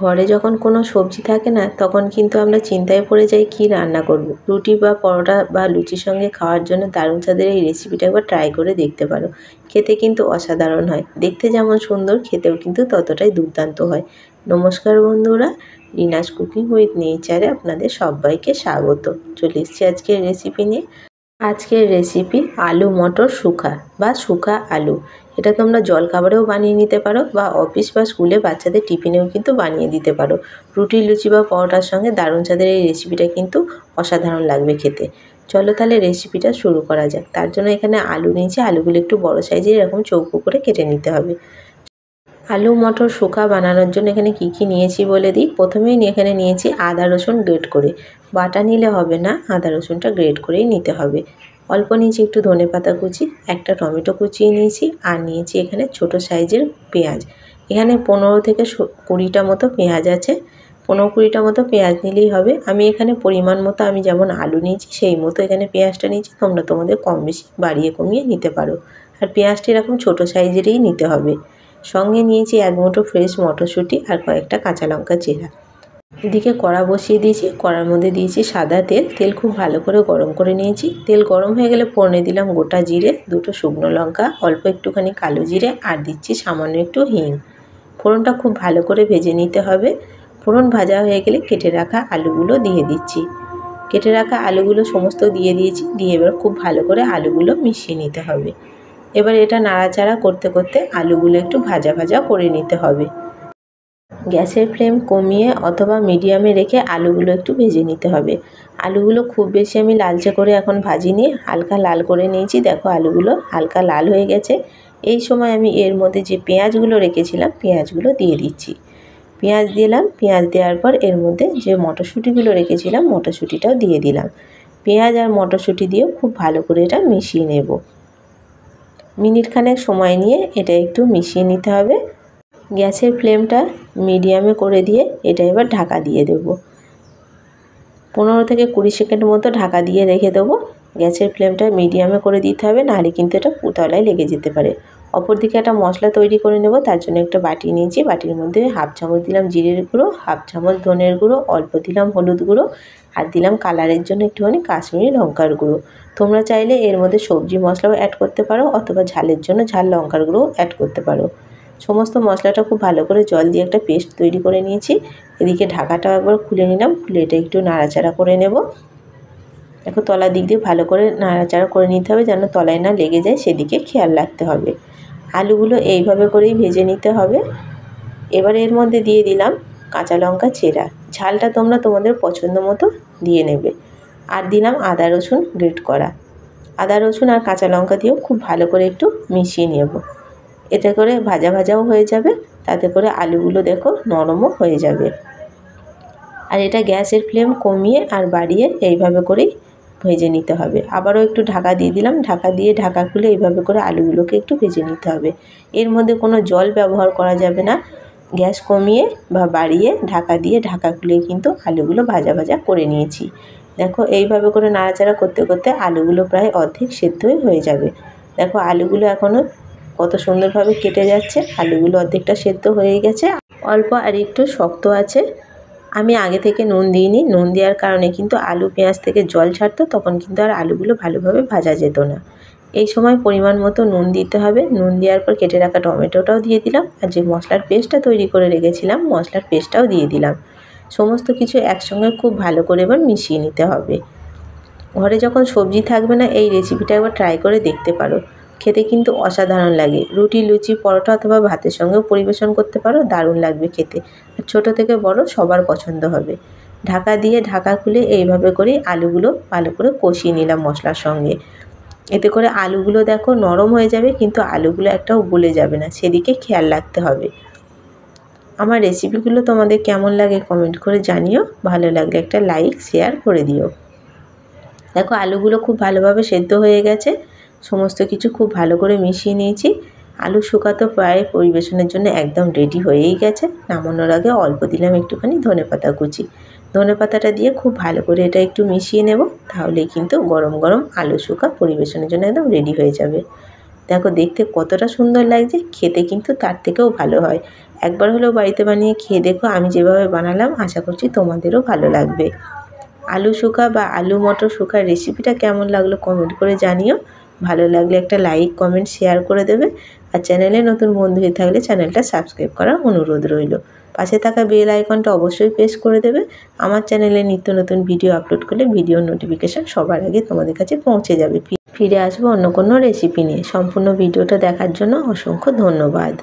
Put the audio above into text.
ঘরে যখন কোনো সবজি থাকে না তখন কিন্তু আমরা চিন্তায় পড়ে যাই কি রান্না করব। রুটি বা পরোটা বা লুচির সঙ্গে খাওয়ার জন্য দারুণ স্বাদের এই রেসিপিটা একবার ট্রাই করে দেখতে পারো। খেতে কিন্তু অসাধারণ হয়, দেখতে যেমন সুন্দর খেতেও কিন্তু ততটাই দুর্দান্ত হয়। নমস্কার বন্ধুরা, রিনাস কুকিং উইথ নেচারে আপনাদের সবাইকে স্বাগত। চলে এসেছি আজকের রেসিপি নিয়ে। আজকের রেসিপি আলু মটর শুকা বা শুকা আলু। এটা তোমরা জলখাবারেও বানিয়ে নিতে পারো বা অফিস বা স্কুলে বাচ্চাদের টিফিনেও কিন্তু বানিয়ে দিতে পারো। রুটি লুচি বা পরোটার সঙ্গে দারুণ স্বাদের এই রেসিপিটা কিন্তু অসাধারণ লাগবে খেতে। চলো তাহলে রেসিপিটা শুরু করা যাক। তার জন্য এখানে আলু নিয়েছি, আলুগুলো একটু বড় সাইজের এরকম চৌকো করে কেটে নিতে হবে। আলু মটর শুকা বানানোর জন্য এখানে কি নিয়েছি বলে দিই। প্রথমেই এখানে নিয়েছি আদা রসুন গ্রেট করে, বাটা নিলে হবে না, আদা রসুনটা গ্রেট করেই নিতে হবে। অল্প নিয়েছি একটু ধনেপাতা কুচি, একটা টমেটো কুচিয়ে নিয়েছি, আর নিয়েছি এখানে ছোট সাইজের পেঁয়াজ। এখানে 15 থেকে 20টা মতো পেঁয়াজ আছে। 15-20টা মতো পেঁয়াজ নিলেই হবে। আমি এখানে পরিমাণ মতো আমি যেমন আলু নিয়েছি সেই মতো এখানে পেঁয়াজটা নিয়েছি। তোমরা তোমাদের কম বেশি বাড়িয়ে কমিয়ে নিতে পারো। আর পেঁয়াজটা এরকম ছোট সাইজেরই নিতে হবে। সঙ্গে নিয়েছি এক মুঠো ফ্রেশ মটরশুঁটি আর কয়েকটা কাঁচা লঙ্কা চেরা। এদিকে কড়া বসিয়ে দিয়েছি, কড়ার মধ্যে দিয়েছি সাদা তেল। তেল খুব ভালো করে গরম করে নিয়েছি। তেল গরম হয়ে গেলে ফোড়নে দিলাম গোটা জিরে, 2টো শুকনো লঙ্কা, অল্প একটুখানি কালো জিরে, আর দিচ্ছি সামান্য একটু হিং। ফোড়নটা খুব ভালো করে ভেজে নিতে হবে। ফোড়ন ভাজা হয়ে গেলে কেটে রাখা আলুগুলো দিয়ে দিচ্ছি। কেটে রাখা আলুগুলো সমস্ত দিয়ে দিয়েছি। দিয়ে এবার খুব ভালো করে আলুগুলো মিশিয়ে নিতে হবে। এবার এটা নাড়াচাড়া করতে করতে আলুগুলো একটু ভাজা ভাজা করে নিতে হবে। গ্যাসের ফ্লেম কমিয়ে অথবা মিডিয়ামে রেখে আলুগুলো একটু ভেজে নিতে হবে। আলুগুলো খুব বেশি আমি লালচে করে এখন ভাজিনি, হালকা লাল করে নিয়েছি। দেখো আলুগুলো হালকা লাল হয়ে গেছে। এই সময় আমি এর মধ্যে যে পেঁয়াজগুলো রেখেছিলাম পেঁয়াজগুলো দিয়ে দিচ্ছি। পেঁয়াজ দিলাম, পেঁয়াজ দেওয়ার পর এর মধ্যে যে মটরশুঁটিগুলো রেখেছিলাম মটরশুঁটিটাও দিয়ে দিলাম। পেঁয়াজ আর মটরশুঁটি দিয়েও খুব ভালো করে এটা মিশিয়ে নেব। মিনিটখানেক সময় নিয়ে এটা একটু মিশিয়ে নিতে হবে। গ্যাসের ফ্লেমটা মিডিয়ামে করে দিয়ে এটা এবার ঢাকা দিয়ে দেব। 15 থেকে 20 সেকেন্ড মতো ঢাকা দিয়ে রেখে দেবো। গ্যাসের ফ্লেমটা মিডিয়ামে করে দিতে হবে, নাহলে কিন্তু এটা তলায় লেগে যেতে পারে। অপরদিকে একটা মশলা তৈরি করে নেব। তার জন্য একটা বাটি নিয়েছি, বাটির মধ্যে 1/2 চামচ দিলাম জিরের গুঁড়ো, 1/2 চামচ ধনের গুঁড়ো, অল্প দিলাম হলুদ গুঁড়ো, আর দিলাম কালারের জন্য একটুখানি কাশ্মীরি লঙ্কার গুঁড়ো। তোমরা চাইলে এর মধ্যে সবজি মশলাও অ্যাড করতে পারো অথবা ঝালের জন্য ঝাল লঙ্কার গুঁড়োও অ্যাড করতে পারো। সমস্ত মশলাটা খুব ভালো করে জল দিয়ে একটা পেস্ট তৈরি করে নিয়েছি। এদিকে ঢাকাটাও একবার খুলে নিলাম, খুলে এটা একটু নাড়াচাড়া করে নেব। দেখো তলার দিক দিয়ে ভালো করে নাড়াচাড়া করে নিতে হবে যেন তলায় না লেগে যায়, সেদিকে খেয়াল রাখতে হবে। আলুগুলো এইভাবে করেই ভেজে নিতে হবে। এবার এর মধ্যে দিয়ে দিলাম কাঁচা লঙ্কা চেরা। ঝালটা তোমরা তোমাদের পছন্দ মতো দিয়ে নেবে। আর দিলাম আদা রসুন গ্রেট করা। আদা রসুন আর কাঁচা লঙ্কা দিয়েও খুব ভালো করে একটু মিশিয়ে নেব। এতে করে ভাজা ভাজাও হয়ে যাবে, তাতে করে আলুগুলো দেখো নরমও হয়ে যাবে। আর এটা গ্যাসের ফ্লেম কমিয়ে আর বাড়িয়ে এইভাবে করেই ভেজে নিতে হবে। আবারও একটু ঢাকা দিয়ে দিলাম, ঢাকা দিয়ে ঢাকা খুলে এইভাবে করে আলুগুলোকে একটু ভেজে নিতে হবে। এর মধ্যে কোনো জল ব্যবহার করা যাবে না। গ্যাস কমিয়ে বা বাড়িয়ে ঢাকা দিয়ে ঢাকা খুলে কিন্তু আলুগুলো ভাজা ভাজা করে নিয়েছি। দেখো এইভাবে করে নাড়াচাড়া করতে করতে আলুগুলো প্রায় অর্ধেক সেদ্ধই হয়ে যাবে। দেখো আলুগুলো এখনও কত সুন্দরভাবে কেটে যাচ্ছে। আলুগুলো অর্ধেকটা সেদ্ধ হয়ে গেছে, অল্প আর একটু শক্ত আছে। আমি আগে থেকে নুন দিইনি, নুন দেওয়ার কারণে কিন্তু আলু পেঁয়াজ থেকে জল ছাড়তো, তখন কিন্তু আর আলুগুলো ভালোভাবে ভাজা যেত না। এই সময় পরিমাণ মতো নুন দিতে হবে। নুন দেওয়ার পর কেটে রাখা টমেটোটাও দিয়ে দিলাম, আর যে মশলার পেস্টটা তৈরি করে রেখেছিলাম মশলার পেস্টটাও দিয়ে দিলাম। সমস্ত কিছু একসঙ্গে খুব ভালো করে এবার মিশিয়ে নিতে হবে। ঘরে যখন সবজি থাকবে না এই রেসিপিটা একবার ট্রাই করে দেখতে পারো। খেতে কিন্তু অসাধারণ লাগে। রুটি লুচি পরোটা অথবা ভাতের সঙ্গেও পরিবেশন করতে পারো, দারুণ লাগবে খেতে। আর ছোটো থেকে বড় সবার পছন্দ হবে। ঢাকা দিয়ে ঢাকা খুলে এইভাবে করেই আলুগুলো ভালো করে কষিয়ে নিলাম মশলার সঙ্গে। এতে করে আলুগুলো দেখো নরম হয়ে যাবে, কিন্তু আলুগুলো একটাও গলে যাবে না, সেদিকে খেয়াল রাখতে হবে। আমার রেসিপিগুলো তোমাদের কেমন লাগে কমেন্ট করে জানিও। ভালো লাগলে একটা লাইক শেয়ার করে দিও। দেখো আলুগুলো খুব ভালোভাবে সেদ্ধ হয়ে গেছে। সমস্ত কিছু খুব ভালো করে মিশিয়ে নিয়েছি। আলু শুকা তো প্রায় পরিবেশনের জন্য একদম রেডি হয়েই গেছে। নামানোর আগে অল্প দিলাম একটুখানি ধনেপাতা কুচি। ধনেপাতাটা দিয়ে খুব ভালো করে এটা একটু মিশিয়ে নেব, তাহলেই কিন্তু গরম গরম আলু শুকা পরিবেশনের জন্য একদম রেডি হয়ে যাবে। দেখো দেখতে কতটা সুন্দর লাগছে, খেতে কিন্তু তার থেকেও ভালো হয়। একবার হলেও বাড়িতে বানিয়ে খেয়ে দেখো। আমি যেভাবে বানালাম আশা করছি তোমাদেরও ভালো লাগবে। আলু শুকা বা আলু মটর শুকার রেসিপিটা কেমন লাগলো কমেন্ট করে জানিও। ভালো লাগলে একটা লাইক কমেন্ট শেয়ার করে দেবে। আর চ্যানেলে নতুন বন্ধু হয়ে থাকলে চ্যানেলটা সাবস্ক্রাইব করার অনুরোধ রইল। পাশে থাকা বেল আইকনটা অবশ্যই প্রেস করে দেবে। আমার চ্যানেলে নিত্য নতুন ভিডিও আপলোড করলে ভিডিওর নোটিফিকেশান সবার আগে তোমাদের কাছে পৌঁছে যাবে। ফিরে আসবো অন্য কোনো রেসিপি নিয়ে। সম্পূর্ণ ভিডিওটা দেখার জন্য অসংখ্য ধন্যবাদ।